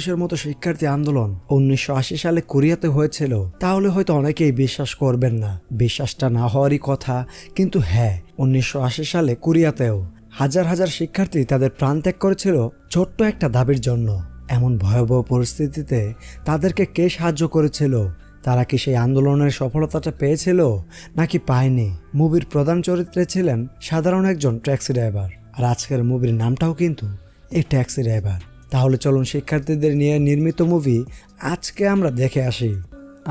দেশের মতো শিক্ষার্থী আন্দোলন 1980 সালে কোরিয়াতে হয়েছিল, তাহলে হয়তো অনেকেই বিশ্বাস করবেন না। বিশ্বাসটা না হওয়ারই কথা, কিন্তু হ্যাঁ, 1980 সালে কোরিয়াতেও হাজার হাজার শিক্ষার্থী তাদের প্রাণ ত্যাগ করেছিল ছোট্ট একটা দাবির জন্য। এমন ভয়াবহ পরিস্থিতিতে তাদেরকে কে সাহায্য করেছিল? তারা কি সেই আন্দোলনের সফলতাটা পেয়েছিল নাকি পায়নি? মুভির প্রধান চরিত্রে ছিলেন সাধারণ একজন ট্যাক্সি ড্রাইভার, আর আজকের মুভির নামটাও কিন্তু এই ট্যাক্সি ড্রাইভার। তাহলে চলুন শিক্ষার্থীদের নিয়ে নির্মিত মুভি আজকে আমরা দেখে আসি।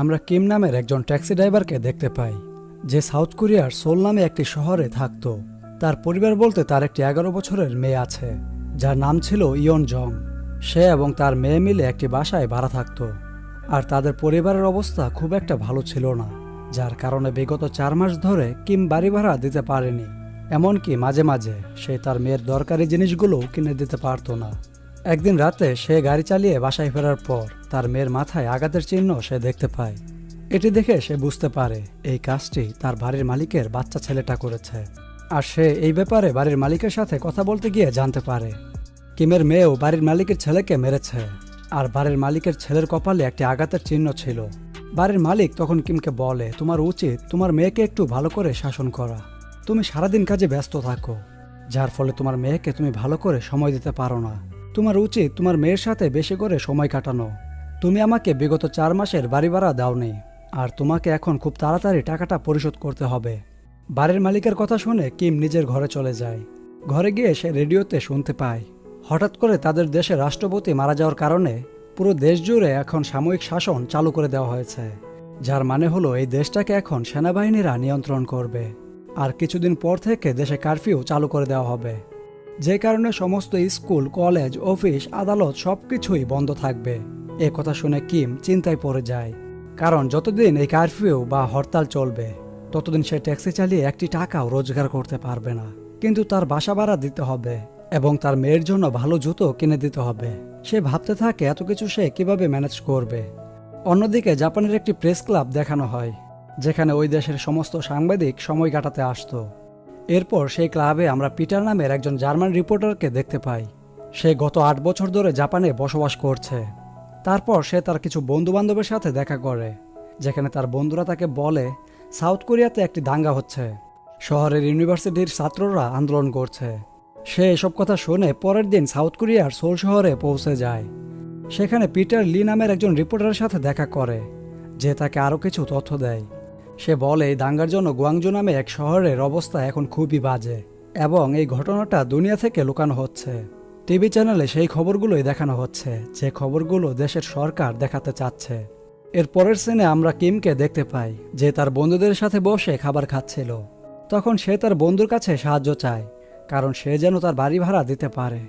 আমরা কিম নামের একজন ট্যাক্সি ড্রাইভারকে দেখতে পাই, যে সাউথ কোরিয়ার সোল নামে একটি শহরে থাকত। তার পরিবার বলতে তার একটি 11 বছরের মেয়ে আছে, যার নাম ছিল ইয়ন জং। সে এবং তার মেয়ে মিলে একটি বাসায় ভাড়া থাকত, আর তাদের পরিবারের অবস্থা খুব একটা ভালো ছিল না, যার কারণে বিগত 4 মাস ধরে কিম বাড়ি ভাড়া দিতে পারেনি। এমনকি মাঝে মাঝে সে তার মেয়ের দরকারি জিনিসগুলো কিনে দিতে পারত না। একদিন রাতে সে গাড়ি চালিয়ে বাসায় ফেরার পর তার মেয়ের মাথায় আঘাতের চিহ্ন সে দেখতে পায়। এটি দেখে সে বুঝতে পারে এই কাজটি তার বাড়ির মালিকের বাচ্চা ছেলেটা করেছে, আর সে এই ব্যাপারে বাড়ির মালিকের সাথে কথা বলতে গিয়ে জানতে পারে কিমের মেয়েও বাড়ির মালিকের ছেলেকে মেরেছে, আর বাড়ির মালিকের ছেলের কপালে একটি আঘাতের চিহ্ন ছিল। বাড়ির মালিক তখন কিমকে বলে, তোমার উচিত তোমার মেয়েকে একটু ভালো করে শাসন করা। তুমি সারাদিন কাজে ব্যস্ত থাকো, যার ফলে তোমার মেয়েকে তুমি ভালো করে সময় দিতে পারো না। তোমার উচিত তোমার মেয়ের সাথে বেশি করে সময় কাটানো। তুমি আমাকে বিগত 4 মাসের বাড়ি ভাড়া দাওনি, আর তোমাকে এখন খুব তাড়াতাড়ি টাকাটা পরিশোধ করতে হবে। বাড়ির মালিকের কথা শুনে কিম নিজের ঘরে চলে যায়। ঘরে গিয়ে সে রেডিওতে শুনতে পায় হঠাৎ করে তাদের দেশের রাষ্ট্রপতি মারা যাওয়ার কারণে পুরো দেশ জুড়ে এখন সাময়িক শাসন চালু করে দেওয়া হয়েছে, যার মানে হলো এই দেশটাকে এখন সেনাবাহিনীরা নিয়ন্ত্রণ করবে, আর কিছুদিন পর থেকে দেশে কারফিউ চালু করে দেওয়া হবে। যে কারণে সমস্ত স্কুল, কলেজ, অফিস, আদালত সবকিছুই বন্ধ থাকবে। এ কথা শুনে কিম চিন্তায় পড়ে যায়, কারণ যতদিন এই কারফিউ বা হরতাল চলবে ততদিন সে ট্যাক্সি চালিয়ে একটি টাকাও রোজগার করতে পারবে না। কিন্তু তার বাসা ভাড়া দিতে হবে এবং তার মেয়ের জন্য ভালো জুতো কিনে দিতে হবে। সে ভাবতে থাকে এত কিছু সে কিভাবে ম্যানেজ করবে। অন্যদিকে জাপানের একটি প্রেস ক্লাব দেখানো হয়, যেখানে ওই দেশের সমস্ত সাংবাদিক সময় কাটাতে আসতো। এরপর সেই ক্লাবে আমরা পিটার নামের একজন জার্মান রিপোর্টারকে দেখতে পাই। সে গত 8 বছর ধরে জাপানে বসবাস করছে। তারপর সে তার কিছু বন্ধু বান্ধবের সাথে দেখা করে, যেখানে তার বন্ধুরা তাকে বলে সাউথ কোরিয়াতে একটি দাঙ্গা হচ্ছে, শহরের ইউনিভার্সিটির ছাত্ররা আন্দোলন করছে। সে এসব কথা শুনে পরের দিন সাউথ কোরিয়ার সোল শহরে পৌঁছে যায়। সেখানে পিটার লি নামের একজন রিপোর্টারের সাথে দেখা করে, যে তাকে আরও কিছু তথ্য দেয়। সে বলে এই দাঙ্গার জন্য গুয়াংজু নামে এক শহরের অবস্থা এখন খুবই বাজে, এবং এই ঘটনাটা দুনিয়া থেকে লুকানো হচ্ছে। টিভি চ্যানেলে সেই খবরগুলোই দেখানো হচ্ছে, যে খবরগুলো দেশের সরকার দেখাতে চাচ্ছে। এর পরের সিনে আমরা কিমকে দেখতে পাই, যে তার বন্ধুদের সাথে বসে খাবার খাচ্ছিল। তখন সে তার বন্ধুর কাছে সাহায্য চায়, কারণ সে যেন তার বাড়ি ভাড়া দিতে পারে।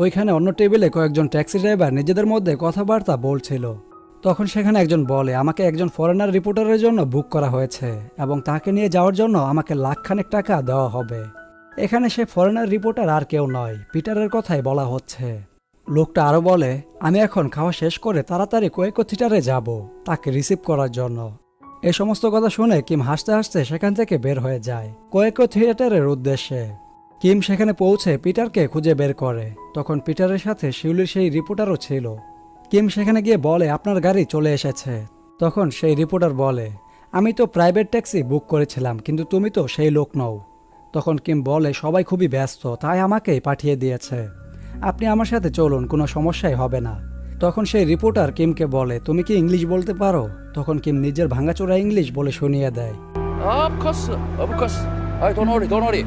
ওইখানে অন্য টেবিলে কয়েকজন ট্যাক্সি ড্রাইভার নিজেদের মধ্যে কথাবার্তা বলছিল। তখন সেখানে একজন বলে, আমাকে একজন ফরেনার রিপোর্টারের জন্য বুক করা হয়েছে এবং তাকে নিয়ে যাওয়ার জন্য আমাকে লাখখানেক টাকা দেওয়া হবে। এখানে সে ফরেনার রিপোর্টার আর কেউ নয়, পিটারের কথাই বলা হচ্ছে। লোকটা আরও বলে, আমি এখন খাওয়া শেষ করে তাড়াতাড়ি কোয়েকো থিয়েটারে যাব তাকে রিসিভ করার জন্য। এই সমস্ত কথা শুনে কিম হাসতে হাসতে সেখান থেকে বের হয়ে যায় কোয়েকো থিয়েটারের উদ্দেশ্যে। কিম সেখানে পৌঁছে পিটারকে খুঁজে বের করে। তখন পিটারের সাথে শিউলির সেই রিপোর্টারও ছিল। কিম সেখানে গিয়ে বলে, আপনার গাড়ি চলে এসেছে। তখন সেই রিপোর্টার বলে, আমি তো প্রাইভেট ট্যাক্সি বুক করেছিলাম, কিন্তু তুমি তো সেই লোক নও। তখন কিম বলে, সবাই খুবই ব্যস্ত, তাই আমাকেই পাঠিয়ে দিয়েছে। আপনি আমার সাথে চলুন, কোনো সমস্যাই হবে না। তখন সেই রিপোর্টার কিমকে বলে, তুমি কি ইংলিশ বলতে পারো? তখন কিম নিজের ভাঙাচোরা ইংলিশ বলে শুনিয়ে দেয়। Of course, of course. Hey, don't worry, don't worry.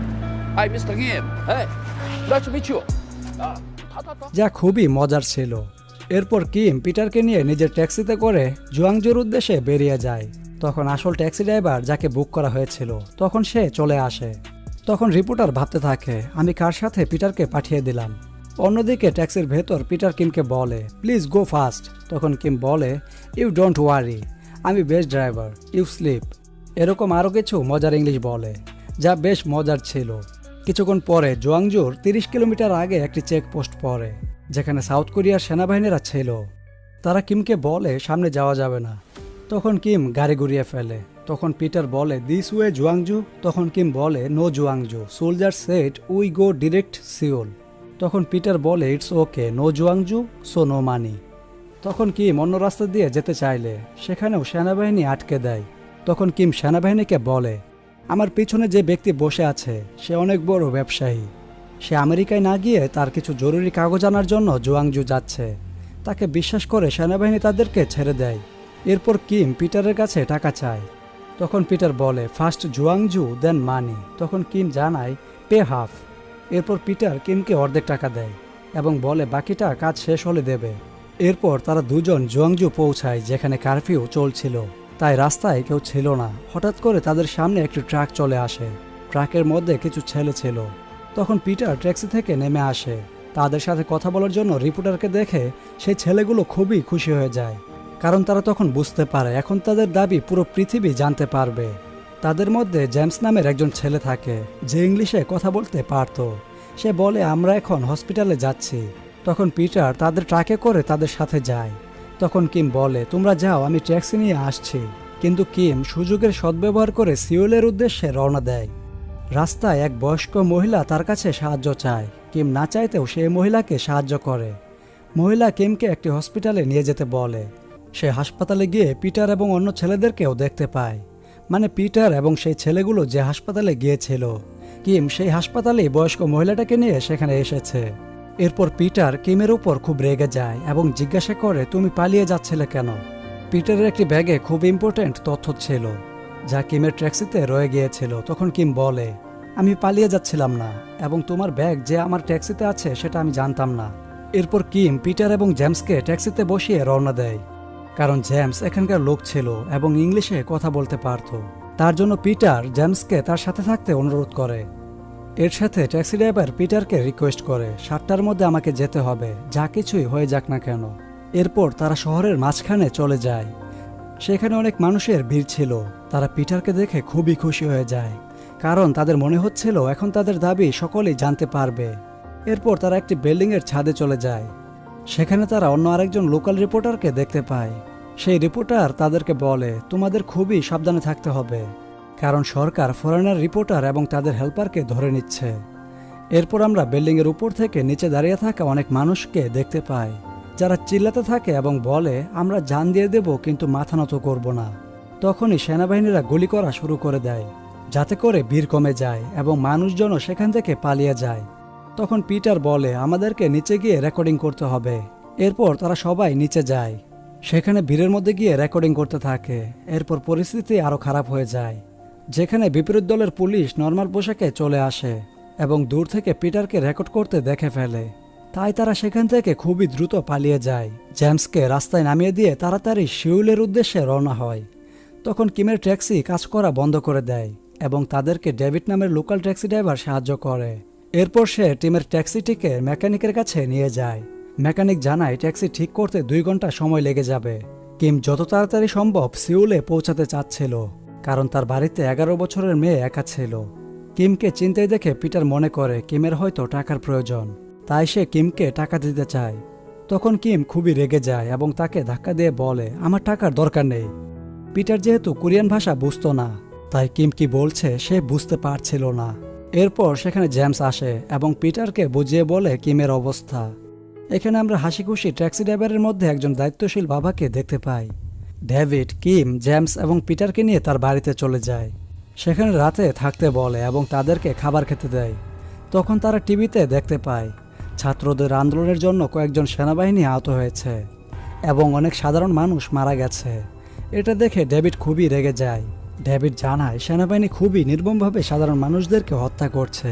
Hi, Mr. Kim. Hey, nice to meet you. যা খুবই মজার ছিল। এরপর কিম পিটারকে নিয়ে নিজের ট্যাক্সিতে করে জুয়াংজুর উদ্দেশ্যে বেরিয়ে যায়। তখন আসল ট্যাক্সি ড্রাইভার যাকে বুক করা হয়েছিল তখন সে চলে আসে। তখন রিপোর্টার ভাবতে থাকে, আমি কার সাথে পিটারকে পাঠিয়ে দিলাম। অন্যদিকে ট্যাক্সির ভেতর পিটার কিমকে বলে, প্লিজ গো ফাস্ট। তখন কিম বলে, ইউ ডোন্ট ওয়ারি, আমি বেস্ট ড্রাইভার, ইউ স্লিপ। এরকম আরও কিছু মজার ইংলিশ বলে, যা বেশ মজার ছিল। কিছুক্ষণ পরে জুয়াংজুর 30 কিলোমিটার আগে একটি চেকপোস্ট পড়ে, যেখানে সাউথ কোরিয়ার সেনাবাহিনীরা ছিল। তারা কিমকে বলে সামনে যাওয়া যাবে না। তখন কিম গাড়ি ঘুরিয়ে ফেলে। তখন পিটার বলে, দিস ওয়ে জুয়াংজু। তখন কিম বলে, no Gwangju, soldier said we go direct Seoul. তখন পিটার বলে, it's okay, no Gwangju, so no money. তখন কিম অন্য রাস্তা দিয়ে যেতে চাইলে সেখানেও সেনাবাহিনী আটকে দেয়। তখন কিম সেনাবাহিনীকে বলে, আমার পিছনে যে ব্যক্তি বসে আছে সে অনেক বড় ব্যবসায়ী। সে আমেরিকায় না গিয়ে তার কিছু জরুরি কাগজ আনার জন্য জুয়াংজু যাচ্ছে। তাকে বিশ্বাস করে সেনাবাহিনী তাদেরকে ছেড়ে দেয়। এরপর কিম পিটারের কাছে টাকা চায়। তখন পিটার বলে, ফার্স্ট জুয়াংজু দেন মানি। তখন কিম জানায় পে হাফ। এরপর পিটার কিমকে অর্ধেক টাকা দেয় এবং বলে বাকিটা কাজ শেষ হলে দেবে। এরপর তারা দুজন জুয়াংজু পৌঁছায় যেখানে কারফিউ চলছিল, তাই রাস্তায় কেউ ছিল না। হঠাৎ করে তাদের সামনে একটি ট্রাক চলে আসে। ট্রাকের মধ্যে কিছু ছেলে ছিল। তখন পিটার ট্যাক্সি থেকে নেমে আসে। তাদের সাথে কথা বলার জন্য রিপোর্টারকে দেখে সেই ছেলেগুলো খুবই খুশি হয়ে যায়, কারণ তারা তখন বুঝতে পারে এখন তাদের দাবি পুরো পৃথিবী জানতে পারবে। তাদের মধ্যে জেমস নামের একজন ছেলে থাকে যে ইংলিশে কথা বলতে পারত। সে বলে, আমরা এখন হসপিটালে যাচ্ছি। তখন পিটার তাদের ট্রাকে করে তাদের সাথে যায়। তখন কিম বলে, তোমরা যাও, আমি ট্যাক্সি নিয়ে আসছি। কিন্তু কিম সুযোগের সদ্ব্যবহার করে সিওলের উদ্দেশ্যে রওনা দেয়। রাস্তায় এক বয়স্ক মহিলা তার কাছে সাহায্য চায়। কিম না চাইতেও সেই মহিলাকে সাহায্য করে। মহিলা কিমকে একটি হসপিটালে নিয়ে যেতে বলে। সে হাসপাতালে গিয়ে পিটার এবং অন্য ছেলেদেরকেও দেখতে পায়। মানে পিটার এবং সেই ছেলেগুলো যে হাসপাতালে গিয়েছিল, কিম সেই হাসপাতালেই বয়স্ক মহিলাটাকে নিয়ে সেখানে এসেছে। এরপর পিটার কিমের উপর খুব রেগে যায় এবং জিজ্ঞাসা করে, তুমি পালিয়ে যাচ্ছিলে কেন? পিটারের একটি ব্যাগে খুব ইম্পর্ট্যান্ট তথ্য ছিল যা কিমের ট্যাক্সিতে রয়ে গিয়েছিল। তখন কিম বলে, আমি পালিয়ে যাচ্ছিলাম না এবং তোমার ব্যাগ যে আমার ট্যাক্সিতে আছে সেটা আমি জানতাম না। এরপর কিম পিটার এবং জেমসকে ট্যাক্সিতে বসিয়ে রওনা দেয়, কারণ জেমস এখানকার লোক ছিল এবং ইংলিশে কথা বলতে পারত। তার জন্য পিটার জেমসকে তার সাথে থাকতে অনুরোধ করে। এর সাথে ট্যাক্সি ড্রাইভার পিটারকে রিকোয়েস্ট করে, 7টার মধ্যে আমাকে যেতে হবে, যা কিছুই হয়ে যাক না কেন। এরপর তারা শহরের মাঝখানে চলে যায়। সেখানে অনেক মানুষের ভিড় ছিল। তারা পিটারকে দেখে খুবই খুশি হয়ে যায়, কারণ তাদের মনে হচ্ছিল এখন তাদের দাবি সকলেই জানতে পারবে। এরপর তারা একটি বিল্ডিংয়ের ছাদে চলে যায়। সেখানে তারা অন্য আরেকজন লোকাল রিপোর্টারকে দেখতে পায়। সেই রিপোর্টার তাদেরকে বলে, তোমাদের খুবই সাবধানে থাকতে হবে, কারণ সরকার ফরেনার রিপোর্টার এবং তাদের হেল্পারকে ধরে নিচ্ছে। এরপর আমরা বিল্ডিংয়ের উপর থেকে নিচে দাঁড়িয়ে থাকা অনেক মানুষকে দেখতে পাই, যারা চিল্লাতে থাকে এবং বলে, আমরা জান দিয়ে দেব কিন্তু মাথা নত করব না। তখনই সেনাবাহিনীরা গুলি করা শুরু করে দেয়, যাতে করে ভিড় কমে যায় এবং মানুষজনও সেখান থেকে পালিয়ে যায়। তখন পিটার বলে, আমাদেরকে নিচে গিয়ে রেকর্ডিং করতে হবে। এরপর তারা সবাই নিচে যায়। সেখানে ভিড়ের মধ্যে গিয়ে রেকর্ডিং করতে থাকে। এরপর পরিস্থিতি আরও খারাপ হয়ে যায়, যেখানে বিপরীত দলের পুলিশ নর্মাল পোশাকে চলে আসে এবং দূর থেকে পিটারকে রেকর্ড করতে দেখে ফেলে। তাই তারা সেখান থেকে খুবই দ্রুত পালিয়ে যায়। জেমসকে রাস্তায় নামিয়ে দিয়ে তাড়াতাড়ি সিউলের উদ্দেশ্যে রওনা হয়। তখন কিমের ট্যাক্সি কাজ করা বন্ধ করে দেয় এবং তাদেরকে ডেভিড নামের লোকাল ট্যাক্সি ড্রাইভার সাহায্য করে। এরপর সে টিমের ট্যাক্সিটিকে মেকানিকের কাছে নিয়ে যায়। মেকানিক জানায় ট্যাক্সি ঠিক করতে 2 ঘন্টা সময় লেগে যাবে। কিম যত তাড়াতাড়ি সম্ভব সিউলে পৌঁছাতে চাচ্ছিল, কারণ তার বাড়িতে 11 বছরের মেয়ে একা ছিল। কিমকে চিন্তায় দেখে পিটার মনে করে কিমের হয়তো টাকার প্রয়োজন, তাই সে কিমকে টাকা দিতে চায়। তখন কিম খুবই রেগে যায় এবং তাকে ধাক্কা দিয়ে বলে, আমার টাকার দরকার নেই। পিটার যেহেতু কোরিয়ান ভাষা বুঝতো না, তাই কিম কি বলছে সে বুঝতে পারছিল না। এরপর সেখানে জেমস আসে এবং পিটারকে বুঝিয়ে বলে কিমের অবস্থা। এখানে আমরা হাসি খুশি ট্যাক্সি ড্রাইভারের মধ্যে একজন দায়িত্বশীল বাবাকে দেখতে পাই। ডেভিড, কিম, জেমস এবং পিটারকে নিয়ে তার বাড়িতে চলে যায়। সেখানে রাতে থাকতে বলে এবং তাদেরকে খাবার খেতে দেয়। তখন তারা টিভিতে দেখতে পায় ছাত্রদের আন্দোলনের জন্য কয়েকজন সেনাবাহিনী আহত হয়েছে এবং অনেক সাধারণ মানুষ মারা গেছে। এটা দেখে ডেভিড খুবই রেগে যায়। ডেভিড জানায় সেনাবাহিনী খুবই নির্মমভাবে সাধারণ মানুষদেরকে হত্যা করছে,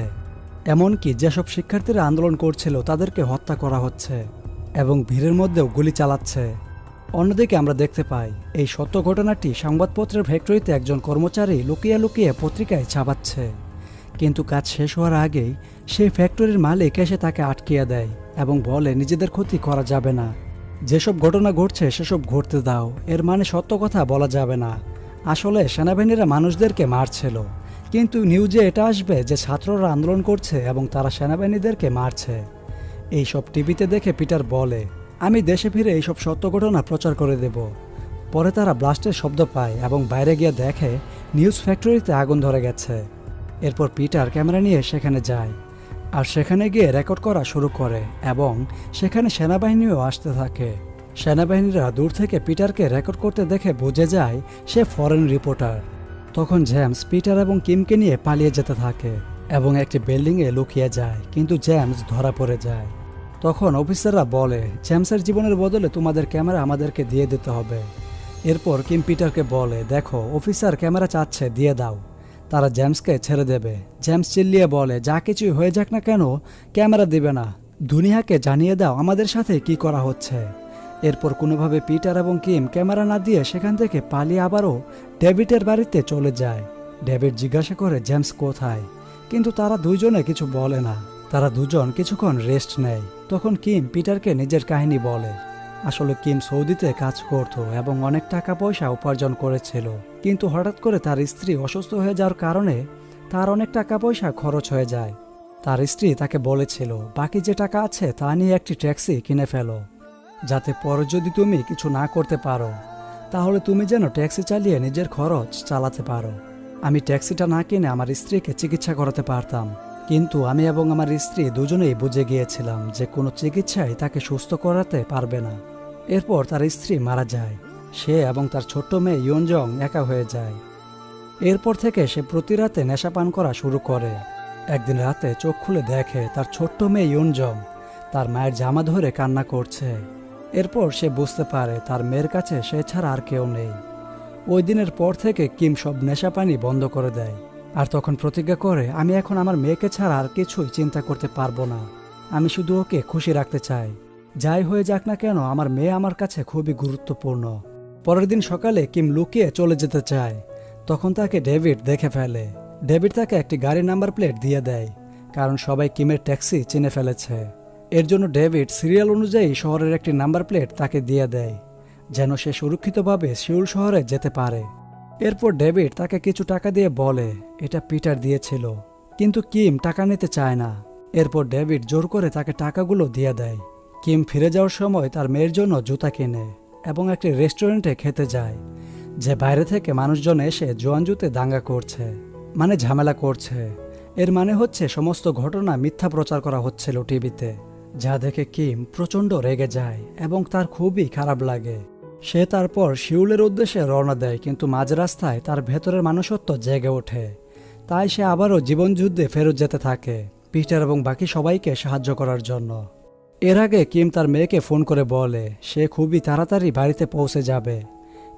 এমনকি যেসব শিক্ষার্থীরা আন্দোলন করছিল তাদেরকে হত্যা করা হচ্ছে এবং ভিড়ের মধ্যেও গুলি চালাচ্ছে। অন্যদিকে আমরা দেখতে পাই এই সত্য ঘটনাটি সংবাদপত্রের ফ্যাক্টরিতে একজন কর্মচারী লুকিয়ে লুকিয়ে পত্রিকায় ছাপাচ্ছে, কিন্তু কাজ শেষ হওয়ার আগেই সেই ফ্যাক্টরির মালিক এসে তাকে আটকিয়ে দেয় এবং বলে নিজেদের ক্ষতি করা যাবে না, যেসব ঘটনা ঘটছে সেসব ঘটতে দাও, এর মানে সত্য কথা বলা যাবে না। আসলে সেনাবাহিনীরা মানুষদেরকে মারছিল, কিন্তু নিউজে এটা আসবে যে ছাত্ররা আন্দোলন করছে এবং তারা সেনাবাহিনীদেরকে মারছে। এইসব টিভিতে দেখে পিটার বলে, আমি দেশে ফিরে এইসব সত্য ঘটনা প্রচার করে দেব। পরে তারা ব্লাস্টের শব্দ পায় এবং বাইরে গিয়ে দেখে নিউজ ফ্যাক্টরিতে আগুন ধরে গেছে। এরপর পিটার ক্যামেরা নিয়ে সেখানে যায় আর সেখানে গিয়ে রেকর্ড করা শুরু করে এবং সেখানে সেনাবাহিনীও আসতে থাকে। সেনাবাহিনীরা দূর থেকে পিটারকে রেকর্ড করতে দেখে বুঝে যায় সে ফরেন রিপোর্টার। তখন জেমস পিটার এবং কিমকে নিয়ে পালিয়ে যেতে থাকে এবং একটি বিল্ডিংয়ে লুকিয়ে যায়, কিন্তু জেমস ধরা পড়ে যায়। তখন অফিসাররা বলে, জেমসের জীবনের বদলে তোমাদের ক্যামেরা আমাদেরকে দিয়ে দিতে হবে। এরপর কিম পিটারকে বলে, দেখো অফিসার ক্যামেরা চাচ্ছে, দিয়ে দাও। তারা জেমসকে ছেড়ে দেবে। জেমস চিল্লিয়ে বলে, যা কিছুই হয়ে যাক না কেন ক্যামেরা দিবে না, দুনিয়াকে জানিয়ে দাও আমাদের সাথে কি করা হচ্ছে। এরপর কোনোভাবে পিটার এবং কিম ক্যামেরা না দিয়ে সেখান থেকে পালিয়ে আবারও ডেভিডের বাড়িতে চলে যায়। ডেভিড জিজ্ঞাসা করে জেমস কোথায়, কিন্তু তারা দুইজনে কিছু বলে না। তারা দুজন কিছুক্ষণ রেস্ট নেয়। তখন কিম পিটারকে নিজের কাহিনী বলে। আসলে কিম সৌদিতে কাজ করত এবং অনেক টাকা পয়সা উপার্জন করেছিল, কিন্তু হঠাৎ করে তার স্ত্রী অসুস্থ হয়ে যাওয়ার কারণে তার অনেক টাকা পয়সা খরচ হয়ে যায়। তার স্ত্রী তাকে বলেছিল, বাকি যে টাকা আছে তা নিয়ে একটি ট্যাক্সি কিনে ফেলো, যাতে পরে যদি তুমি কিছু না করতে পারো তাহলে তুমি যেন ট্যাক্সি চালিয়ে নিজের খরচ চালাতে পারো। আমি ট্যাক্সিটা না কিনে আমার স্ত্রীকে চিকিৎসা করাতে পারতাম, কিন্তু আমি এবং আমার স্ত্রী দুজনেই বুঝে গিয়েছিলাম যে কোনো চিকিৎসাই তাকে সুস্থ করাতে পারবে না। এরপর তার স্ত্রী মারা যায়। সে এবং তার ছোট্ট মেয়ে ইয়নজং একা হয়ে যায়। এরপর থেকে সে প্রতি রাতে নেশা পান করা শুরু করে। একদিন রাতে চোখ খুলে দেখে তার ছোট্ট মেয়ে ইয়নজং তার মায়ের জামা ধরে কান্না করছে। এরপর সে বুঝতে পারে তার মেয়ের কাছে সে ছাড়া আর কেউ নেই। ওই দিনের পর থেকে কিম সব নেশা পানি বন্ধ করে দেয়, আর তখন প্রতিজ্ঞা করে, আমি এখন আমার মেয়েকে ছাড়া আর কিছুই চিন্তা করতে পারবো না। আমি শুধু ওকে খুশি রাখতে চাই। যাই হয়ে যাক না কেন আমার মেয়ে আমার কাছে খুবই গুরুত্বপূর্ণ। পরের দিন সকালে কিম লুকিয়ে চলে যেতে চায়। তখন তাকে ডেভিড দেখে ফেলে। ডেভিড তাকে একটি গাড়ির নাম্বার প্লেট দিয়ে দেয়, কারণ সবাই কিমের ট্যাক্সি চিনে ফেলেছে। এর জন্য ডেভিড সিরিয়াল অনুযায়ী শহরের একটি নাম্বার প্লেট তাকে দিয়ে দেয়, যেন সে সুরক্ষিতভাবে সিউল শহরে যেতে পারে। এরপর ডেভিড তাকে কিছু টাকা দিয়ে বলে এটা পিটার দিয়েছিল, কিন্তু কিম টাকা নিতে চায় না। এরপর ডেভিড জোর করে তাকে টাকাগুলো দিয়ে দেয়। কিম ফিরে যাওয়ার সময় তার মেয়ের জন্য জুতা কিনে এবং একটি রেস্টুরেন্টে খেতে যায়, যে বাইরে থেকে মানুষজন এসে জোয়ান জুতে দাঙ্গা করছে, মানে ঝামেলা করছে। এর মানে হচ্ছে সমস্ত ঘটনা মিথ্যা প্রচার করা হচ্ছিল টিভিতে, যা দেখে কিম প্রচণ্ড রেগে যায় এবং তার খুবই খারাপ লাগে। সে তারপর সিউলের উদ্দেশ্যে রওনা দেয়, কিন্তু মাঝ রাস্তায় তার ভেতরের মানুষত্ব জেগে ওঠে। তাই সে আবারও জীবনযুদ্ধে ফেরত যেতে থাকে, পিটার এবং বাকি সবাইকে সাহায্য করার জন্য। এর আগে কিম তার মেয়েকে ফোন করে বলে সে খুবই তাড়াতাড়ি বাড়িতে পৌঁছে যাবে।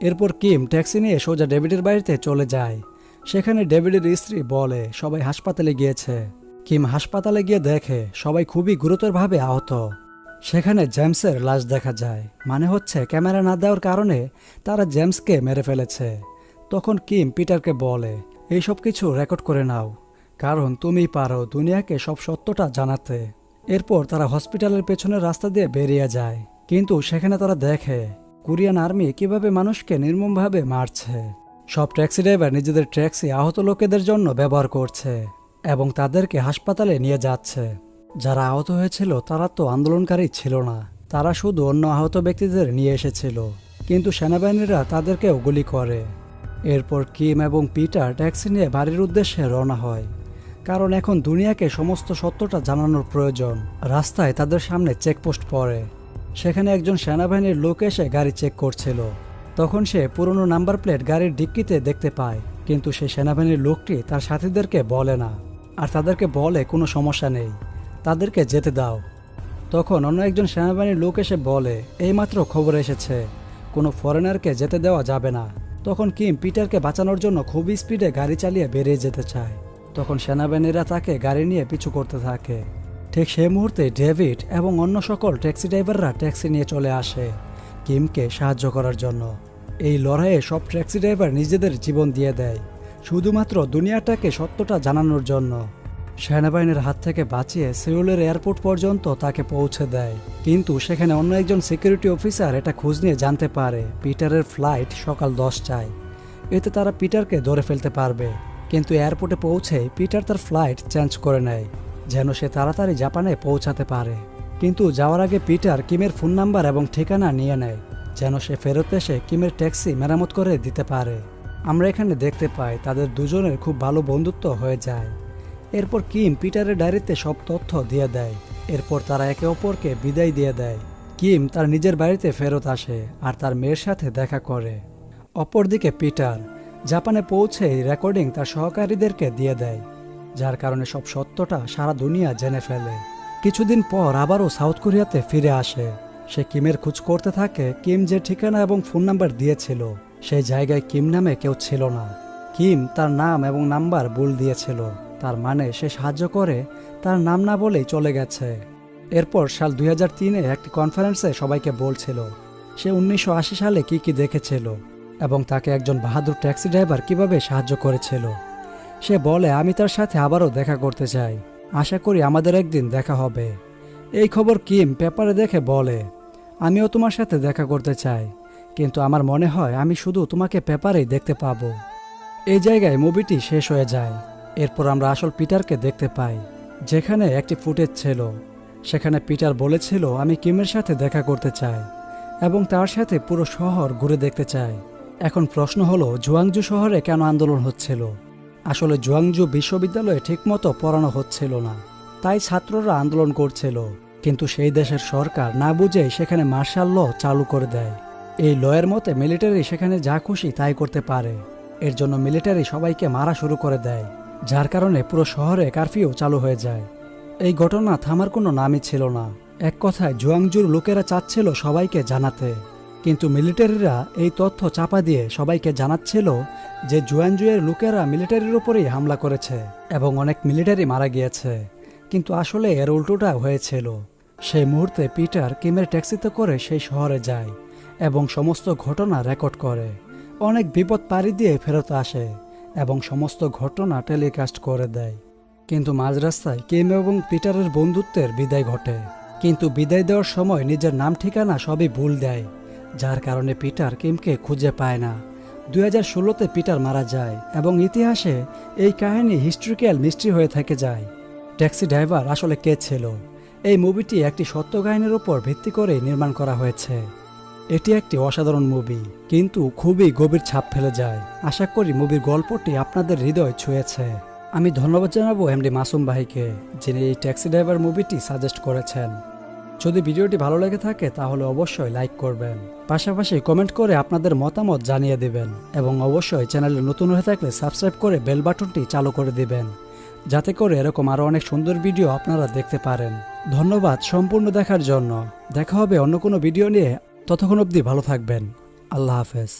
এরপর কিম ট্যাক্সি নিয়ে সোজা ডেভিডের বাড়িতে চলে যায়। সেখানে ডেভিডের স্ত্রী বলে সবাই হাসপাতালে গিয়েছে। কিম হাসপাতালে গিয়ে দেখে সবাই খুবই গুরুতরভাবে আহত। সেখানে জেমসের লাশ দেখা যায়, মানে হচ্ছে ক্যামেরা না দেওয়ার কারণে তারা জেমসকে মেরে ফেলেছে। তখন কিম পিটারকে বলে এই সব কিছু রেকর্ড করে নাও, কারণ তুমি পারো দুনিয়াকে সব সত্যটা জানাতে। এরপর তারা হসপিটালের পেছনের রাস্তা দিয়ে বেরিয়ে যায়, কিন্তু সেখানে তারা দেখে কোরিয়ান আর্মি কিভাবে মানুষকে নির্মমভাবে মারছে। সব ট্যাক্সি ড্রাইভার নিজেদের ট্যাক্সি আহত লোকেদের জন্য ব্যবহার করছে এবং তাদেরকে হাসপাতালে নিয়ে যাচ্ছে। যারা আহত হয়েছিল তারা তো আন্দোলনকারী ছিল না, তারা শুধু অন্য আহত ব্যক্তিদের নিয়ে এসেছিল, কিন্তু সেনাবাহিনীরা তাদেরকেও গুলি করে। এরপর কিম এবং পিটার ট্যাক্সি নিয়ে বাড়ির উদ্দেশ্যে রওনা হয়, কারণ এখন দুনিয়াকে সমস্ত সত্যটা জানানোর প্রয়োজন। রাস্তায় তাদের সামনে চেকপোস্ট পড়ে। সেখানে একজন সেনাবাহিনীর লোক এসে গাড়ি চেক করছিল। তখন সে পুরনো নাম্বার প্লেট গাড়ির ডিক্কিতে দেখতে পায়, কিন্তু সেই সেনাবাহিনীর লোকটি তার সাথীদেরকে বলে না, আর তাদেরকে বলে কোনো সমস্যা নেই, তাদেরকে যেতে দাও। তখন অন্য একজন সেনাবাহিনীর লোক এসে বলে এইমাত্র খবর এসেছে কোনো ফরেনারকে যেতে দেওয়া যাবে না। তখন কিম পিটারকে বাঁচানোর জন্য খুব স্পিডে গাড়ি চালিয়ে বেরিয়ে যেতে চায়। তখন সেনাবাহিনীরা তাকে গাড়ি নিয়ে পিছু করতে থাকে। ঠিক সেই মুহূর্তে ডেভিড এবং অন্য সকল ট্যাক্সি ড্রাইভাররা ট্যাক্সি নিয়ে চলে আসে কিমকে সাহায্য করার জন্য। এই লড়াইয়ে সব ট্যাক্সি ড্রাইভার নিজেদের জীবন দিয়ে দেয়, শুধুমাত্র দুনিয়াটাকে সত্যটা জানানোর জন্য। সেনাবাহিনীর হাত থেকে বাঁচিয়ে সিউলের এয়ারপোর্ট পর্যন্ত তাকে পৌঁছে দেয়, কিন্তু সেখানে অন্য একজন সিকিউরিটি অফিসার এটা খোঁজ নিয়ে জানতে পারে পিটারের ফ্লাইট সকাল 10টায়। এতে তারা পিটারকে ধরে ফেলতে পারবে, কিন্তু এয়ারপোর্টে পৌঁছে পিটার তার ফ্লাইট চেঞ্জ করে নেয় যেন সে তাড়াতাড়ি জাপানে পৌঁছাতে পারে। কিন্তু যাওয়ার আগে পিটার কিমের ফোন নাম্বার এবং ঠিকানা নিয়ে নেয় যেন সে ফেরত এসে কিমের ট্যাক্সি মেরামত করে দিতে পারে। আমরা এখানে দেখতে পাই তাদের দুজনের খুব ভালো বন্ধুত্ব হয়ে যায়। এরপর কিম পিটারের ডায়েরিতে সব তথ্য দিয়ে দেয়। এরপর তারা একে অপরকে বিদায় দিয়ে দেয়। কিম তার নিজের বাড়িতে ফেরত আসে আর তার মেয়ের সাথে দেখা করে। অপরদিকে পিটার জাপানে পৌঁছে এই রেকর্ডিং তার সহকারীদেরকে দিয়ে দেয়, যার কারণে সব সত্যটা সারা দুনিয়া জেনে ফেলে। কিছুদিন পর আবারও সাউথ কোরিয়াতে ফিরে আসে। সে কিমের খোঁজ করতে থাকে। কিম যে ঠিকানা এবং ফোন নাম্বার দিয়েছিল সেই জায়গায় কিম নামে কেউ ছিল না। কিম তার নাম এবং নাম্বার ভুল দিয়েছিল, তার মানে সে সাহায্য করে তার নাম না বলেই চলে গেছে। এরপর সাল 2003-এ একটি কনফারেন্সে সবাইকে বলছিল সে 1980 সালে কি দেখেছিল এবং তাকে একজন বাহাদুর ট্যাক্সি ড্রাইভার কিভাবে সাহায্য করেছিল। সে বলে, আমি তার সাথে আবারও দেখা করতে চাই, আশা করি আমাদের একদিন দেখা হবে। এই খবর কিম পেপারে দেখে বলে, আমিও তোমার সাথে দেখা করতে চাই, কিন্তু আমার মনে হয় আমি শুধু তোমাকে পেপারেই দেখতে পাবো। এই জায়গায় মুভিটি শেষ হয়ে যায়। এরপর আমরা আসল পিটারকে দেখতে পাই, যেখানে একটি ফুটেজ ছিল। সেখানে পিটার বলেছিল, আমি কিমের সাথে দেখা করতে চাই এবং তার সাথে পুরো শহর ঘুরে দেখতে চাই। এখন প্রশ্ন হলো, জুয়াংজু শহরে কেন আন্দোলন হচ্ছিল? আসলে জুয়াংজু বিশ্ববিদ্যালয়ে ঠিকমতো পড়ানো হচ্ছিল না, তাই ছাত্ররা আন্দোলন করছিল। কিন্তু সেই দেশের সরকার না বুঝেই সেখানে মার্শাল ল চালু করে দেয়। এই লয়ের মতে মিলিটারি সেখানে যা খুশি তাই করতে পারে। এর জন্য মিলিটারি সবাইকে মারা শুরু করে দেয়, যার কারণে পুরো শহরে কারফিউ চালু হয়ে যায়। এই ঘটনা থামার কোনো নামই ছিল না। এক কথায় জুয়াংজুর লোকেরা চাচ্ছিল সবাইকে জানাতে, কিন্তু মিলিটারিরা এই তথ্য চাপা দিয়ে সবাইকে জানাচ্ছিল যে জুয়াংজুয়ের লোকেরা মিলিটারির উপরেই হামলা করেছে এবং অনেক মিলিটারি মারা গিয়েছে। কিন্তু আসলে এর উল্টোটা হয়েছিল। সেই মুহূর্তে পিটার কিমের ট্যাক্সিতে করে সেই শহরে যায় এবং সমস্ত ঘটনা রেকর্ড করে। অনেক বিপদ পাড়ি দিয়ে ফেরত আসে এবং সমস্ত ঘটনা টেলিকাস্ট করে দেয়। কিন্তু মাঝ রাস্তায় কিম এবং পিটারের বন্ধুত্বের বিদায় ঘটে। কিন্তু বিদায় দেওয়ার সময় নিজের নাম ঠিকানা সবই ভুল দেয়, যার কারণে পিটার কিমকে খুঁজে পায় না। 2016-তে পিটার মারা যায় এবং ইতিহাসে এই কাহিনী হিস্ট্রিক্যাল মিস্ট্রি হয়ে থেকে যায়। ট্যাক্সি ড্রাইভার আসলে কে ছিল? এই মুভিটি একটি সত্য কাহিনীর উপর ভিত্তি করে নির্মাণ করা হয়েছে। এটি একটি অসাধারণ মুভি, কিন্তু খুবই গভীর ছাপ ফেলে যায়। আশা করি মুভির গল্পটি আপনাদের হৃদয় ছুঁয়েছে। আমি ধন্যবাদ জানাবো এমডি মাসুম ভাইকে, যিনি এই ট্যাক্সি ড্রাইভার মুভিটি সাজেস্ট করেছেন। যদি ভিডিওটি ভালো লেগে থাকে তাহলে অবশ্যই লাইক করবেন, পাশাপাশি কমেন্ট করে আপনাদের মতামত জানিয়ে দিবেন এবং অবশ্যই চ্যানেলে নতুন হয়ে থাকলে সাবস্ক্রাইব করে বেল বাটনটি চালু করে দিবেন, যাতে করে এরকম আরও অনেক সুন্দর ভিডিও আপনারা দেখতে পারেন। ধন্যবাদ সম্পূর্ণ দেখার জন্য। দেখা হবে অন্য কোনো ভিডিও নিয়ে। ততক্ষণ অবধি ভালো থাকবেন। আল্লাহ হাফেজ।